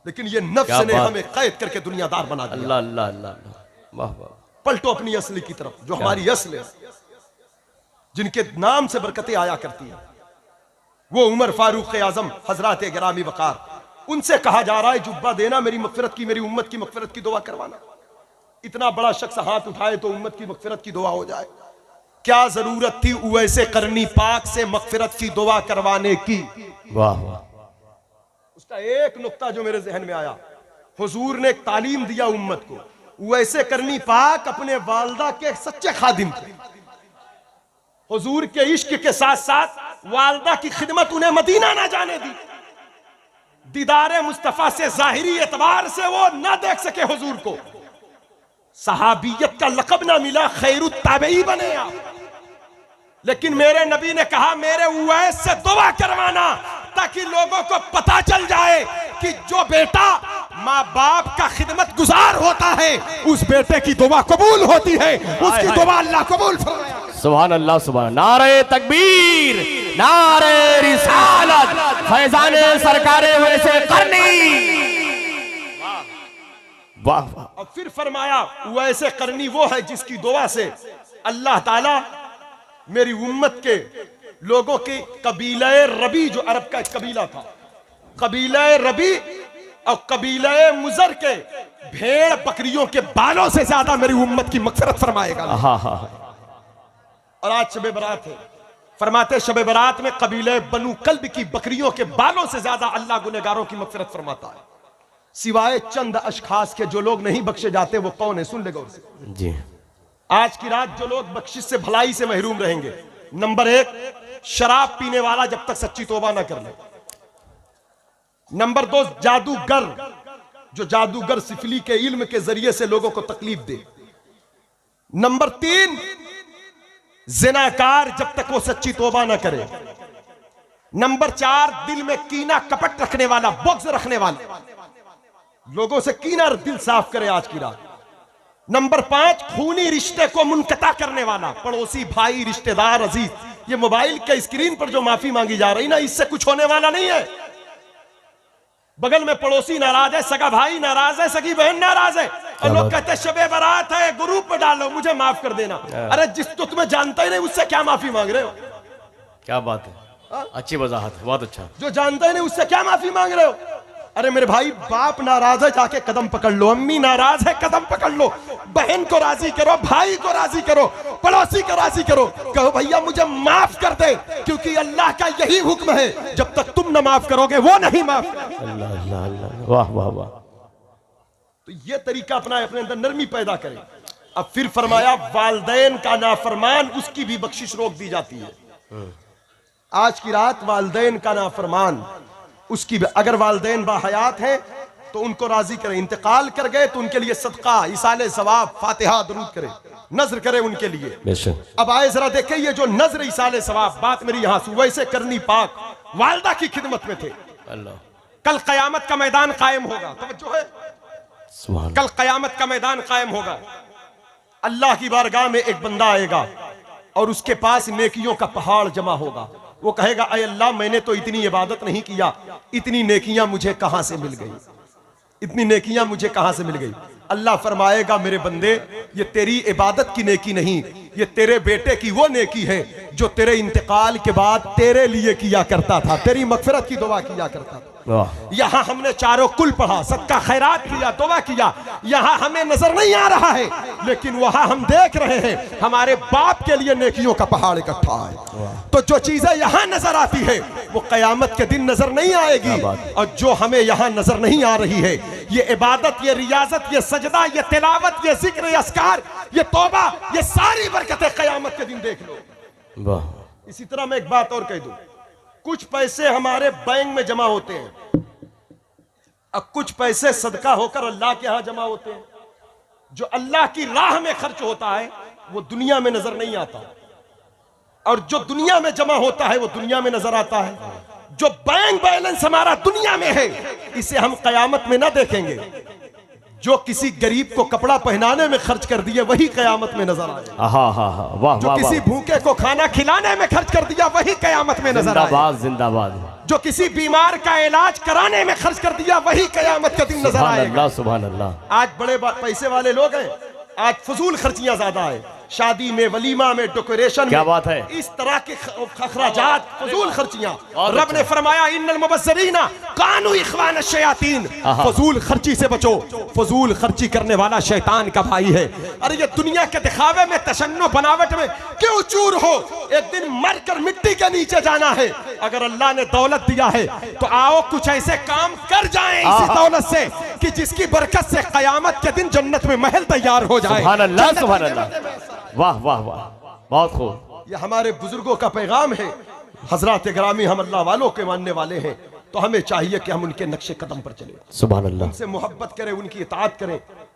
लेकिन ये नफ्स ने हमें कैद करके दुनियादार बना दिया। अल्लाह अल्लाह अल्लाह। वाह वाह। पलटो अपनी असली की तरफ, जो हमारी असल है, जिनके नाम से बरकतें आया करती है। वो उमर फारूक आजम हजरात गिरामी वकार, उनसे कहा जा रहा है जुब्बा देना मेरी मगफिरत की, मेरी उम्मत की मगफिरत की दुआ करवाना। इतना बड़ा शख्स हाथ उठाए तो उम्मत की मगफिरत की दुआ हो जाए। क्या जरूरत थी उवैसे करनी पाक से मगफिरत की दुआ करवाने की? वाह वाह। उसका एक नुक्ता जो मेरे जहन में आया, हुजूर ने एक तालीम दिया उम्मत को। उवैसे करनी पाक अपने वालदा के सच्चे खादिम थे। हुजूर के इश्क के साथ साथ वालदा की खिदमत उन्हें मदीना ना जाने दी। दीदारे मुस्तफा से जाहिरी एतबार से वो ना देख सके हुजूर को। सहाबियत का लक़ब ना मिला, खैरुत ताबई बने आप। लेकिन मेरे नबी ने कहा मेरे उवैस से दुआ करवाना, ताकि लोगों को पता चल जाए कि जो बेटा माँ बाप का खिदमत गुजार होता है उस बेटे की दुआ कबूल होती है, उसकी दुआ अल्लाह कबूल फरमाया। सुभान अल्लाह, सुभान। नारे तकबीर, नारे रिसालत, फैजाने सरकारे वैसे करनी। वाह वाह। और फिर फरमाया वैसे करनी वो है जिसकी दुआ से अल्लाह ताला मेरी उम्मत के लोगों के कबीला रबी, जो अरब का एक कबीला था, कबीला रबी और कबीला मुजर के भेड़ बकरियों के बालों से ज्यादा मेरी उम्मत की मगफिरत फरमाएगा। और आज शबे बरात है, फरमाते शबे बरात में कबीले बनु कल्ब की बकरियों के बालों से ज्यादा अल्लाह गुनहगारों की मगफिरत फरमाता है। सिवाय चंद अशखास के जो लोग नहीं बख्शे जाते वो कौन है? सुन ले गौर से जी। आज की रात जो लोग बख्शिश से भलाई से महरूम रहेंगे, नंबर 1, शराब पीने वाला जब तक सच्ची तौबा ना कर ले। नंबर 2, जादूगर, जो जादूगर सिफली के इल्म के जरिए से लोगों को तकलीफ दे। नंबर 3, जिनाकार जब तक वो सच्ची तौबा ना करे। नंबर 4, दिल में कीना कपट रखने वाला, बुग़्ज़ रखने वाला, लोगों से कीना दिल साफ करे आज की रात। नंबर 5, खूनी रिश्ते को मुनक़ता करने वाला, पड़ोसी, भाई, रिश्तेदार, अजीज। ये मोबाइल के स्क्रीन पर जो माफी मांगी जा रही ना, इससे कुछ होने वाला नहीं है। बगल में पड़ोसी नाराज है, सगा भाई नाराज है, सगी बहन नाराज है, और लोग कहते हैं शबे बारात है, ग्रुप पे डालो, मुझे माफ कर देना। अरे जिस तो तुम्हें जानता ही नहीं उससे क्या माफी मांग रहे हो? क्या बात है, अच्छी वजाहत है, बहुत अच्छा। जो जानता ही नहीं उससे क्या माफी मांग रहे हो? अरे मेरे भाई, बाप नाराज है जाके कदम पकड़ लो, अम्मी नाराज है कदम पकड़ लो, बहन को राजी करो, भाई को राजी करो, पड़ोसी को राजी करो, कहो भैया मुझे माफ कर दे, क्योंकि अल्लाह का यही हुक्म है, जब तक तुम न माफ करोगे वो नहीं माफ। अल्लाह अल्लाह अल्लाह, वाह वाह वाह। तो ये तरीका अपना अपने अंदर नरमी पैदा करें। अब फिर फरमाया वालदैन का नाफरमान, उसकी भी बख्शिश रोक दी जाती है। आज की रात वालदैन का नाफरमान, उसकी अगर वालदैन बाहयात हैं तो उनको राजी करें, इंतकाल कर गए तो उनके लिए सदका, इसाले सवाब, फातिहा दरूद करें, नजर करें उनके लिए। अब आए जरा देखें, ये जो नजर, इसाले सवाब, बात मेरी यहां से वैसे करनी पाक वालदा की खिदमत में थे। अल्लाह, कल कयामत का मैदान कायम होगा, तवज्जो है, कल कयामत का मैदान कायम होगा। अल्लाह की बारगाह में एक बंदा आएगा और उसके पास नेकियों का पहाड़ जमा होगा। वो कहेगा, अय अल्लाह, मैंने तो इतनी इबादत नहीं किया, इतनी नेकियां मुझे कहां से मिल गई, इतनी नेकियां मुझे कहां से मिल गई? अल्लाह फरमाएगा, मेरे बंदे, ये तेरी इबादत की नेकी नहीं, ये तेरे बेटे की वो नेकी है जो तेरे इंतकाल के बाद तेरे लिए किया करता था, तेरी मगफिरत की दुआ किया करता था। यहां हमने चारों कुल पढ़ा, सदका खैरात किया, दुआ किया, यहां हमें नजर नहीं आ रहा है, लेकिन वहां हम देख रहे हैं हमारे बाप के लिए नेकियों का पहाड़ इकट्ठा है। तो जो चीजें यहां नजर आती है वो कयामत के दिन नजर नहीं आएगी, और जो हमें यहां नजर नहीं आ रही है, ये इबादत, ये रियाजत, ये सजदा, ये तिलावत, ये जिक्र, ये अस्कार, ये तौबा, ये सारी बरकतें कयामत के दिन देख लो। इसी तरह मैं एक बात और कह दूं, कुछ पैसे हमारे बैंक में जमा होते हैं, अब कुछ पैसे सदका होकर अल्लाह के यहां जमा होते हैं। जो अल्लाह की राह में खर्च होता है वो दुनिया में नजर नहीं आता, और जो दुनिया में जमा होता है वो दुनिया में नजर आता है। जो बैंक बैलेंस हमारा दुनिया में है, इसे हम कयामत में ना देखेंगे। जो किसी गरीब को कपड़ा पहनाने में खर्च कर दिया वही कयामत में नजर आए। जो किसी भूखे को खाना खिलाने में खर्च कर दिया वही कयामत में नजर आए। जिंदाबाद। जो किसी बीमार का इलाज कराने में खर्च कर दिया वही कयामत के दिन नजर आएगा। सुभान अल्लाह। आज बड़े पैसे वाले लोग हैं, आज फजूल खर्चियां ज्यादा है, शादी में, वलीमा में, डेकोरेशन, क्या बात है, इस तरह के अखराजात, फजूल खर्चियां। रब ने फरमाया, इन्नल मुबस्सिरीना कानू इख्वान शयातीन, फजूल खर्ची से बचो, फजूल खर्ची करने वाला शैतान का भाई है। अरे ये दुनिया के दिखावे में, तशन्नो बनावट में क्यों चूर हो? एक दिन मर कर मिट्टी के नीचे जाना है। अगर अल्लाह ने दौलत दिया है तो आओ कुछ ऐसे काम कर जाएं इसी दौलत से कि जिसकी बरकत से कयामत के दिन जन्नत में महल तैयार हो जाए। सुभान अल्लाह, सुभान अल्लाह, वाह वाह वाह, बहुत खूब। ये हमारे बुजुर्गों का पैगाम है। हजरात गिरामी, हम अल्लाह वालों के मानने वाले हैं, तो हमें चाहिए कि हम उनके नक्शे कदम पर चलें, सुभान अल्लाह, उनसे मोहब्बत करें, उनकी इताअत करें।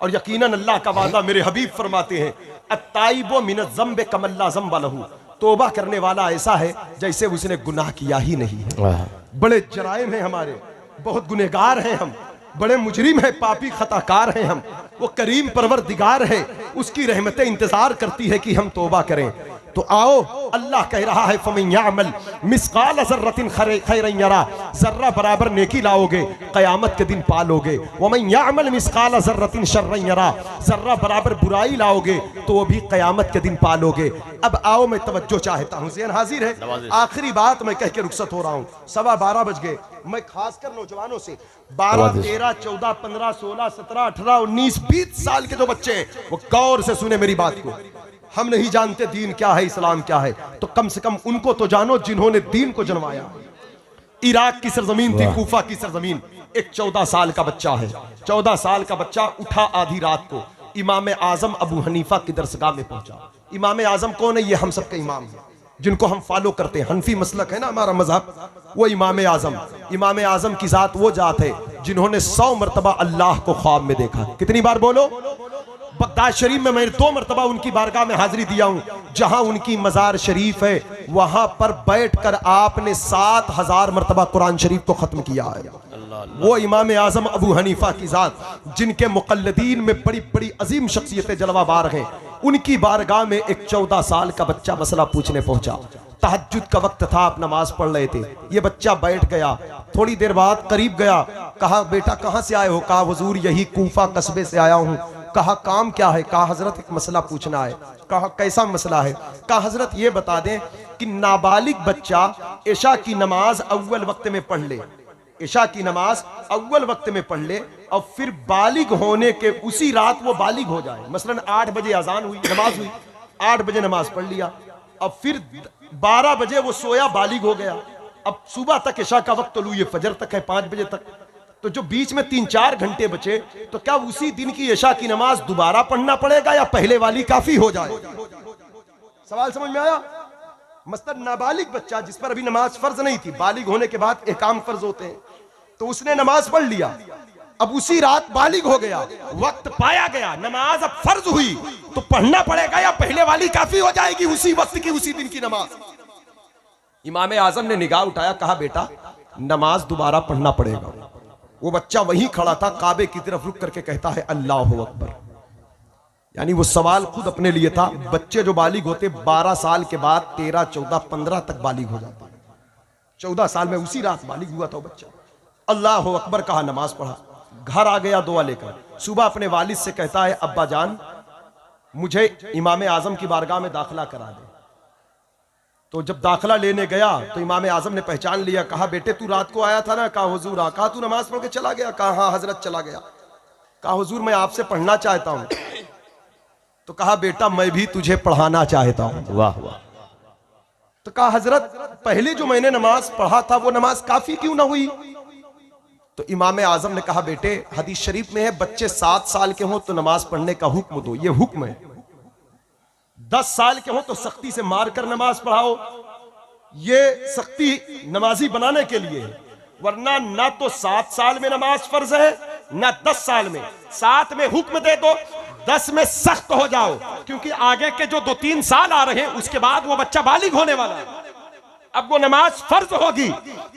और यकीनन अल्लाह का वादा मेरे हबीब फरमाते हैं, अत्ताइबु मिनज़ ज़म्बि कमल्ला ज़म्ब लहू, तौबा करने वाला ऐसा है जैसे उसने गुनाह किया ही नहीं है। बड़े जराइम हैं हमारे, बहुत गुनहगार हैं हम, बड़े मुजरिम है, पापी खताकार हैं हम। वो करीम परवरदिगार है, उसकी रहमतें इंतजार करती है कि हम तौबा करें। तो आओ, अल्लाह कह रहा है, फमन यअमल मिस्काल ज़र्रतिन खैरन यरा, जर्रा बराबर नेकी लाओगे कयामत के दिन पालोगे। वमन यअमल मिस्काल ज़र्रतिन शर्रन यरा, जर्रा बराबर बुराई लाओगे तो वो भी कयामत के दिन पालोगे। अब आओ, मैं तवज्जो चाहता हूँ, ज़हन हाजिर है। आखिरी बात मैं कह के रुखसत हो रहा हूँ, 12:15 बज गए। मैं खासकर नौजवानों से 12, 13, 14, 15, 16, 17, 18, 19, 20 साल के जो बच्चे हैं वो गौर से सुने मेरी बात को। हम नहीं जानते दीन क्या है, इस्लाम क्या है, तो कम से कम उनको तो जानो जिन्होंने दीन को जन्माया। इराक की सरजमीन थी, कूफा की सरजमीन। एक 14 साल का बच्चा है, 14 साल का बच्चा उठा आधी रात को, इमाम आजम अबू हनीफा की दरसगाह में पहुंचा। इमाम आजम कौन है? ये हम सबके इमाम है, जिनको हम फॉलो करते हैं। हनफी मसलक है ना हमारा मजहब, वो इमाम आजम। इमाम आजम की जात वो जात है जिन्होंने 100 मरतबा अल्लाह को ख्वाब में देखा। कितनी बार बोलो? बगदाद शरीफ में मैं 2 मरतबा उनकी बारगाह में हाजिरी दिया हूं, जहां उनकी मजार शरीफ है, वहां पर बैठकर आपने 7000 मरतबा कुरान शरीफ को खत्म किया है। वो इमाम आजम अबू हनीफा की जात, जिनके मुक़ल्लिदीन में बड़ी बड़ी अजीम शख्सियतें जलवाबार हैं, उनकी बारगाह में एक 14 साल का बच्चा मसला पूछने पहुंचा। तहज्जुद का वक्त था, आप नमाज पढ़ रहे थे, ये बच्चा बैठ गया, थोड़ी देर बाद करीब गया, कहा बेटा कहां से आए हो? कहा हुजूर यही कूफा कस्बे से आया हूं। कहा काम क्या है? कहा हजरत एक मसला पूछना है। कहा कैसा मसला है? कहा हजरत ये बता दें कि नाबालिग बच्चा इशा की नमाज अव्वल वक्त में पढ़ ले, इशा की नमाज अव्वल वक्त में पढ़ ले और फिर बालिग होने के उसी रात वो बालिग हो जाए। मसलन 8 बजे अजान हुई, नमाज हुई, 8 बजे नमाज पढ़ लिया, अब फिर 12 बजे वो सोया, बालिग हो गया। अब सुबह तक इशा का वक्त तलूए फजर तक है, 5 बजे तक, तो जो बीच में 3-4 घंटे बचे, तो क्या उसी दिन की इशा की नमाज दोबारा पढ़ना पड़ेगा या पहले वाली काफी हो जाए? सवाल समझ में आया? मसलन नाबालिग बच्चा जिस पर अभी नमाज फर्ज नहीं थी, बालिग होने के बाद एहकाम फर्ज होते हैं, तो उसने नमाज पढ़ लिया, अब उसी रात बालिग हो गया, वक्त पाया गया, नमाज अब फर्ज हुई, तो पढ़ना पड़ेगा या पहले वाली काफी हो जाएगी उसी वक्त की, उसी दिन की नमाज? इमाम आजम ने निगाह उठाया, कहा बेटा नमाज दोबारा पढ़ना पड़ेगा। वो बच्चा वहीं खड़ा था, काबे की तरफ रुक करके कहता है अल्लाह अकबर। यानी वो सवाल खुद अपने लिए था। बच्चे जो बालिग होते 12 साल के बाद 13, 14, 15 तक बालिग हो जाते, 14 साल में उसी रात बालिग हुआ था बच्चा। अल्लाह अकबर कहा, नमाज पढ़ा, घर आ गया दुआ लेकर। सुबह अपने वालिद से कहता है अब्बा जान मुझे इमाम आजम की बारगाह में दाखिला करा दे। तो जब दाखिला लेने गया तो इमाम आजम ने पहचान लिया, कहा बेटे तू रात को आया था ना? कहा हुजूर। कहा तू नमाज पढ़ के चला गया? कहा हाँ हजरत चला गया। कहा हुजूर मैं आपसे पढ़ना चाहता हूं। तो कहा बेटा मैं भी तुझे पढ़ाना चाहता हूं। वाह वाह। तो कहा हजरत पहले जो मैंने नमाज पढ़ा था वो नमाज काफी क्यों ना हुई? तो इमाम आजम ने कहा बेटे हदीस शरीफ में है बच्चे 7 साल के हों तो नमाज पढ़ने का हुक्म दो, ये हुक्म है। 10 साल के हों तो सख्ती से मार कर नमाज पढ़ाओ, ये सख्ती नमाजी बनाने के लिए है, वरना ना तो 7 साल में नमाज फर्ज है ना 10 साल में। 7 में हुक्म दे दो, 10 में सख्त हो जाओ, क्योंकि आगे के जो 2-3 साल आ रहे हैं उसके बाद वो बच्चा बालिग होने वाला है। अब वो नमाज फर्ज होगी,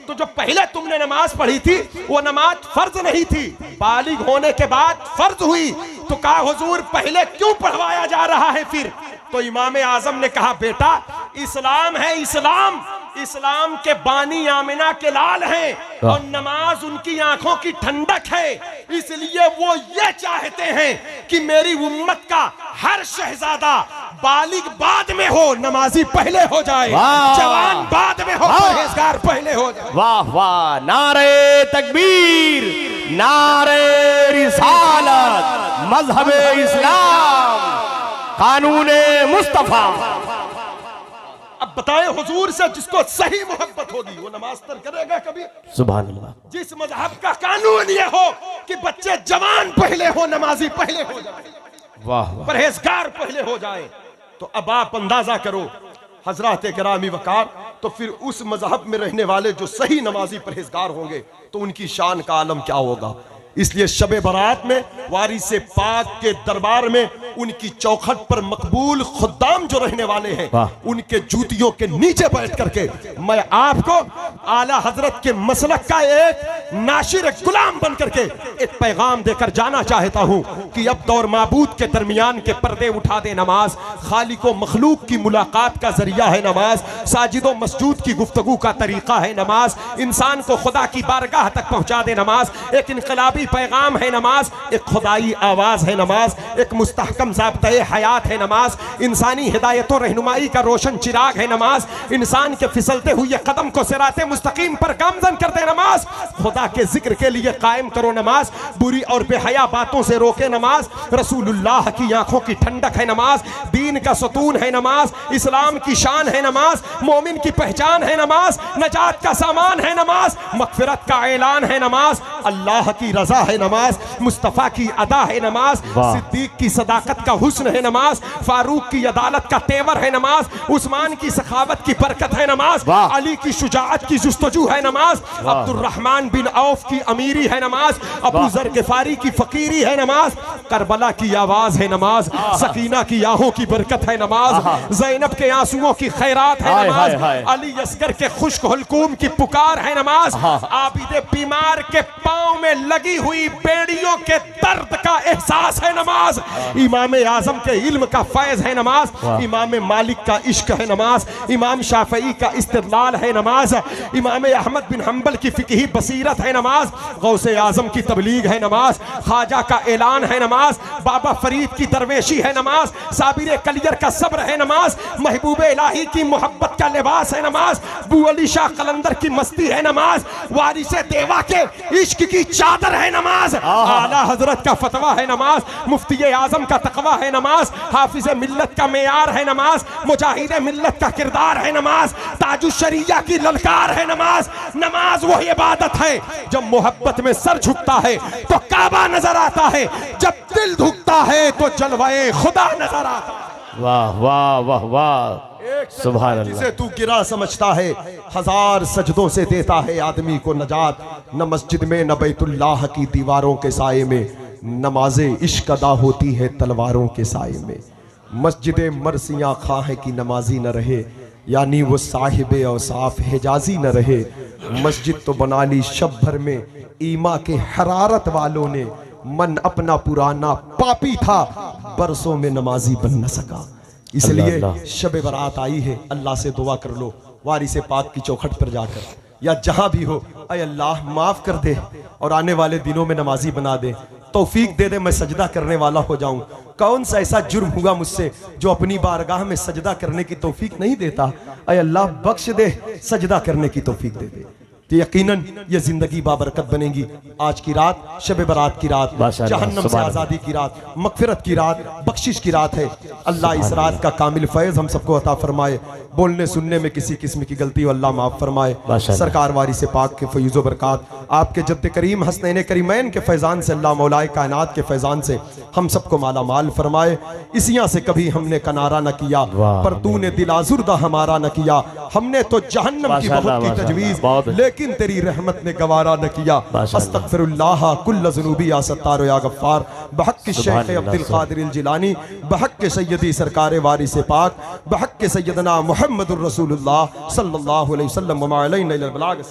तो जो पहले तुमने नमाज पढ़ी थी वो नमाज फर्ज नहीं थी, बालिग होने के बाद फर्ज हुई। तो कहा हुजूर पहले क्यों पढ़वाया जा रहा है फिर? तो इमाम आजम ने कहा बेटा इस्लाम है, इस्लाम, इस्लाम के बानी आमिना के लाल हैं और नमाज उनकी आंखों की ठंडक है, इसलिए वो ये चाहते हैं कि मेरी उम्मत का हर शहजादा बालिग बाद में हो, नमाजी पहले हो जाए, जवान बाद में हो, परहेजगार पहले हो जाए। वाह वाह, नारे तकबीर, नारे रिसालत, मजहबे इस्लाम, कानूने मुस्तफा। अब बताएं हुजूर से जिसको सही मोहब्बत होगी वो नमाज तर करेगा कभी? सुभान अल्लाह। जिस मजहब का कानून ये हो कि बच्चे जवान पहले हो, नमाजी पहले हो जाए, वाह, परहेजगार पहले हो जाए, तो अब आप अंदाजा करो हजरात किरामी वकार, तो फिर उस मजहब में रहने वाले जो सही नमाजी परहेजगार होंगे तो उनकी शान का आलम क्या होगा। इसलिए शबे बरात में वारिसे पाक के दरबार में उनकी चौखट पर मकबूल खुद्दाम जो रहने वाले हैं, उनके जूतियों के नीचे बैठ करके मैं आपको आला हजरत के मसलक का एक नाशिर गुलाम बन करके एक पैगाम देकर जाना चाहता हूं कि अब दौर माबूद के दरमियान के पर्दे उठा दे नमाज, खालिक व मखलूक की मुलाकात का जरिया है नमाज, साजिदो मस्जूद की गुफ्तगू का तरीका है नमाज, इंसान को खुदा की बारगाह तक पहुंचा दे नमाज, एक इनकलाबी पैगाम है नमाज, एक खुदाई आवाज है नमाज, एक मुस्तहकम ज़ाब्ते हयात है नमाज, इंसानी हिदायत और रहनुमाई का रोशन चिराग है नमाज, इंसान के फिसलते हुए कदम को सिराते मुस्तकीम पर गामजन कर दे नमाज, खुदा के जिक्र के लिए कायम करो नमाज, बुरी और बेहया बातों से रोके नमाज, रसूलुल्लाह की आंखों की ठंडक है नमाज, दीन का सतून है नमाज, इस्लाम की शान है नमाज, मोमिन की पहचान है नमाज, नजात का सामान है नमाज, मगफिरत का ऐलान है नमाज, अल्लाह की रजा है नमाज, मुस्तफ़ा की अदा है नमाज, सिद्दीक की सदाकत का हुस्न है नमाज, फारूक की अदालत का तेवर है नमाज, उस्मान की सखावत की बरकत है नमाज, अली की शुजाअत की जुस्तजू है नमाज, अब्दुर्रहमान बिन औफ की अमीरी है नमाज, अबू जर गिफारी की फकीरी है नमाज, करबला की आवाज है नमाज, सकीना की आहों की बरकत है नमाज, ज़ैनब के आंसुओं की खैरात है नमाज, अली असगर के खुश्क हुल्कूम की पुकार है नमाज, आबिदे बीमार के पांव में लगी हुई बेड़ियों के दर्द का एहसास है नमाज, इमाम आजम के इल्म का फैज है नमाज, इमाम मालिक का इश्क है नमाज, इमाम शाफई का इस्तिदलाल है नमाज, इमाम अहमद बिन हंबल की फिकही बसीरत है नमाज, गौसे आजम की तबलीग है नमाज, ख्वाजा का ऐलान है नमाज, बाबा फरीद की दरवेशी है नमाज, साबिर कलियर का सब्र है नमाज, महबूब इलाही की मोहब्बत का लिबास है नमाज, बू अली शाह कलंदर की मस्ती है नमाज, वारिसे देवा के इश्क की चादर है नमाज, आला हजरत का फतवा है नमाज, मुफ्ती आजम का तकवा है नमाज, हाफिज मिल्लत का मेयार है नमाज, मुजाहिद मिल्लत का किरदार है नमाज, ताजुल शरिया की ललकार है नमाज। नमाज वो इबादत है जब मोहब्बत में सर झुकता है तो काबा नजर आता है, जब दिल झुकता है तो जलवाए खुदा नजर आता है। वाह वाह वाह वाह, सुभान अल्लाह। जिसे तू गिरा समझता है, हजार सजदों से देता है आदमी को नजात, न मस्जिद में न बैतुल्लाह की दीवारों के साये में, नमाजे इश्क अदा होती है तलवारों के साये में, मस्जिद मरसियाँ खां की नमाजी न रहे, यानी वो साहिब औसाफ हिजाजी न रहे, मस्जिद तो बना ली शब भर में ईमा के हरारत वालों ने, मन अपना पुराना पापी था बरसों में नमाजी बन न सका। इसलिए शब बरात आई है, अल्लाह से दुआ कर लो वारिस पाक की चौखट पर जाकर या जहां भी हो, अय अल्लाह माफ कर दे और आने वाले दिनों में नमाजी बना दे, तौफीक दे दे मैं सजदा करने वाला हो जाऊं। कौन सा ऐसा जुर्म हुआ मुझसे जो अपनी बारगाह में सजदा करने की तौफीक नहीं देता, अय अल्लाह बख्श दे, सजदा करने की तौफीक दे दे, तो यकीनन ये जिंदगी बाबरकत बनेगी। आज की रात शब बरात की रात, जहन्नम से आज़ादी की रात, मगफिरत की रात, बख्शिश की रात है। अल्लाह इस रात का कामिल फैज़ हम सबको अता फरमाए, बोलने सुनने में किसी किस्म की गलती हो अल्लाह माफ़ फरमाए। सरकार वारिस पाक के फयूज़ व बरक़ात, आपके जद्द करीम हसनैन करीमैन के फैज़ान से, अल्लाह मौलाए कायनात के फैज़ान से हम सबको माला माल फरमाए। इसियाँ से कभी हमने कनारा न किया, पर तूने दिल आज़ुर्दा हमारा न किया, हमने तो जहन्नम की बहुत की तजवीज़, लेकिन तेरी रहमत ने गवारा न किया। अस्तगफिरुल्लाह कुल्ल ज़ुनूबी या सत्तार या गफ्फार, बहक़ शेख अब्दुल क़ादिर जिलानी, बहक़ सैयदी सरकार वारिस पाक, बहक़ सैयदना मुहम्मदुर रसूलुल्लाह सल्लल्लाहु अलैहि वसल्लम व मा अलैना इल्लल बलाग।